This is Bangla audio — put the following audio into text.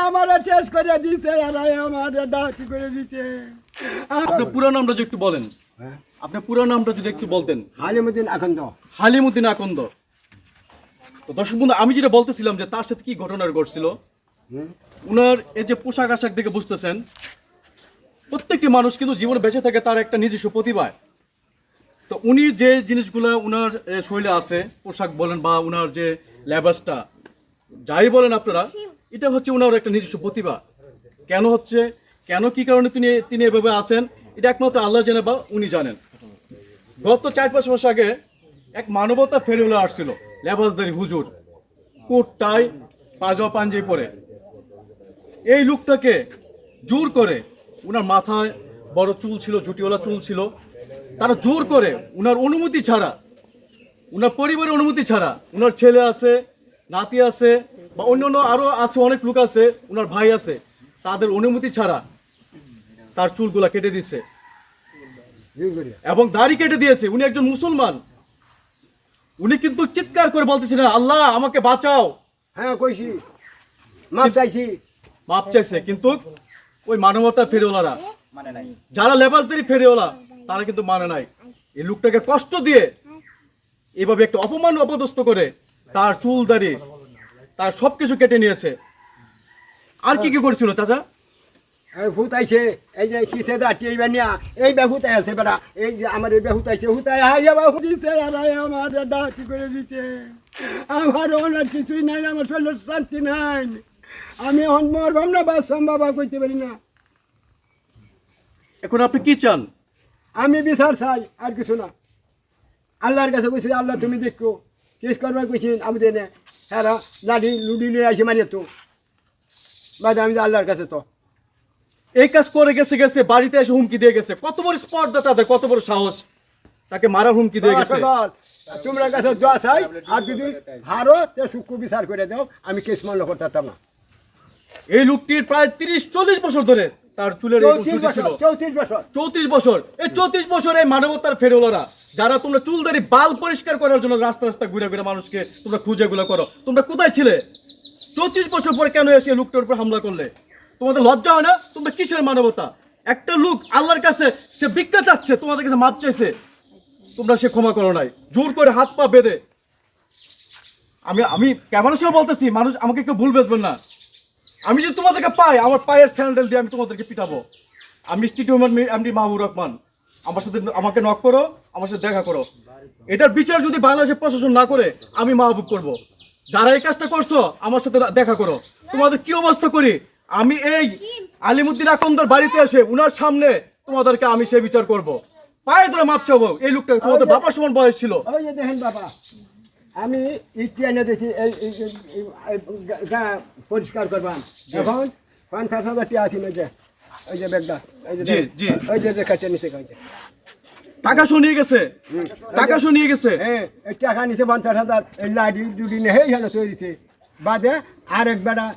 আমার শেষ করে দিছে, এরাই আমার ডাকি করে দিছে। আপনার পুরো নামটা যদি একটু বলেন, আপনার পুরো নামটা যদি একটু বলতেন। হালিমুদ্দিন আকন্দ। হালিমুদ্দিন আকন্দ। তো দর্শক বন্ধু, আমি যেটা বলতেছিলাম যে তার সাথে কি ঘটনা ঘটছিল, উনার এই যে পোশাক আশাক দেখে বুঝতেছেন, প্রত্যেকটি মানুষ কিন্তু জীবনে বেঁচে থাকে তার একটা নিজস্ব প্রতিভা। তো উনি যে জিনিসগুলো উনার শৈলে আছে, পোশাক বলেন বা উনার যে লেবাসটা যাই বলেন আপনারা, এটা হচ্ছে উনার একটা নিজস্ব প্রতিভা। কেন হচ্ছে, কেন কি কারণে তিনি এভাবে আসেন, এটা একমাত্র আল্লাহ জানে বা উনি জানেন। গত 4-5 মাস আগে এক মানবতা ফেরিওয়ালা আসছিল, লেবাসদারি হুজুর, কোট টাই পাজামা পাঞ্জাবি পরে। এই লোকটাকে জোর করে, উনার মাথায় বড় চুল ছিল, ঝুটিওয়ালা চুল ছিল, তারা জোর করে উনার অনুমতি ছাড়া, উনার পরিবারের অনুমতি ছাড়া, উনার ছেলে আছে, নাতি আছে বা অন্যান্য আরো আছে, অনেক লোক আছে, উনার ভাই আছে, তাদের অনুমতি ছাড়া তার চুলগুলা কেটে দিয়েছে এবং দাড়ি কেটে দিয়েছে। উনি একজন মুসলমান, উনি কিন্তু চিৎকার করে বলতেছিলেন, আল্লাহ আমাকে বাঁচাও। হ্যাঁ কইছি, মাপ চাইছি, মাপ চাইছে, কিন্তু ওই মানবতা ফেরিওয়ালারা, যারা লেবাসদারি ফেরিওয়ালা, তারা কিন্তু মানে নাই। এই লোকটাকে কষ্ট দিয়ে এভাবে একটা অপমান অপদস্থ করে তার চুল দাড়ি, তার সবকিছু কেটে নিয়েছে। আর কি কি করছিল চাচা? ভূত আইছে, এই যে কিসে দাঁড়ি এই বানিয়া, এই বেহুত আছে বেড়া, এই যে আমার এই বেহুত আইছে, হুতায় হাইয়া বাহু দিছে, এরাই আমার ডাকি করে দিছে। আমার ওনার কিছুই নাই, আমার শরীর শান্তি নাই, আমি এখন মরবাম না বাঁচবাম বাবা কইতে পারি না। এখন আপনি কি চান? আমি বিচার চাই, আর কিছু না। আল্লাহর কাছে কইছি, আল্লাহ তুমি দেখো, কেস করবার কইছি, আমি দেনে হ্যাঁ লাঠি লুডি নিয়ে আসি মারিয়ে তো বাদে আমি আল্লাহর কাছে তো এই কাজ করে গেছে বাড়িতে এসে হুমকি দিয়ে গেছে। কত বড় স্পর্ধা তাদের, কত বড় সাহস, তাকে মারার হুমকি দিয়ে গেছে। তোমরা কাছে দোয়া চাই, আর যদি হারো তে সূক্ষ্ম বিচার করে দাও, আমি কেস মান্য করতে পারতাম না। এই লোকটির প্রায় 30-40 বছর ধরে তার চুলের 34 বছর। এই 34 বছর এই মানবতার ফেরিওয়ালারা, যারা তোমরা চুলদারি বাল পরিষ্কার করার জন্য রাস্তা রাস্তা ঘুরে ঘুরে মানুষকে তোমরা খুঁজে গুলো করো, তোমরা কোথায় ছিলে? 34 বছর পরে কেন এসে লোকটার উপর হামলা করলে? তোমাদের লজ্জা হয় না? তোমরা কিসের মানবতা? একটা লোক আল্লাহর কাছে সে ভিক্ষা চাচ্ছে, তোমাদের কাছে মাপ চাইছে, তোমরা সে ক্ষমা করো নাই, জোর করে হাত পা বেঁধে। আমি ক্যামেরার সঙ্গে বলতেছি, মানুষ আমাকে কেউ ভুল বুঝবেন না। আমি যদি তোমাদেরকে পাই, আমার পায়ের স্যান্ডেল দিয়ে আমি তোমাদেরকে পিটাবো। আমি এমডি মাহবুব রহমান, আমার সাথে আমাকে নক করো, আমার সাথে দেখা করো। এটার বিচার যদি বাংলাদেশের প্রশাসন না করে, আমি মাহবুব করব। যারা এই কাজটা করছো, আমার সাথে দেখা করো। তোমাদের কি অবস্থা করি আমি এই আলিমুদ্দিন আকন্দর বাড়িতে এসে উনার সামনে তোমাদেরকে আমি সেই বিচার করব। পায়ে ধরে মাপ চাবো। এই লোকটা তোমাদের বাবার সমান বয়স ছিল। ওই যে দেখেন বাবা, আমি ইটি এনে দিয়েছি পরিষ্কার করবাম, এখন 50,000 টাকা আছে না, যে ওই যে ব্যাগটা, ওই যে কাছে নিচে টাকা শুনিয়ে গেছে, টাকা শুনিয়ে গেছে। হ্যাঁ, এই টাকা নিচে 50,000, এই লাডি দুটি নেই তৈরি বাদে আরেক বেড়া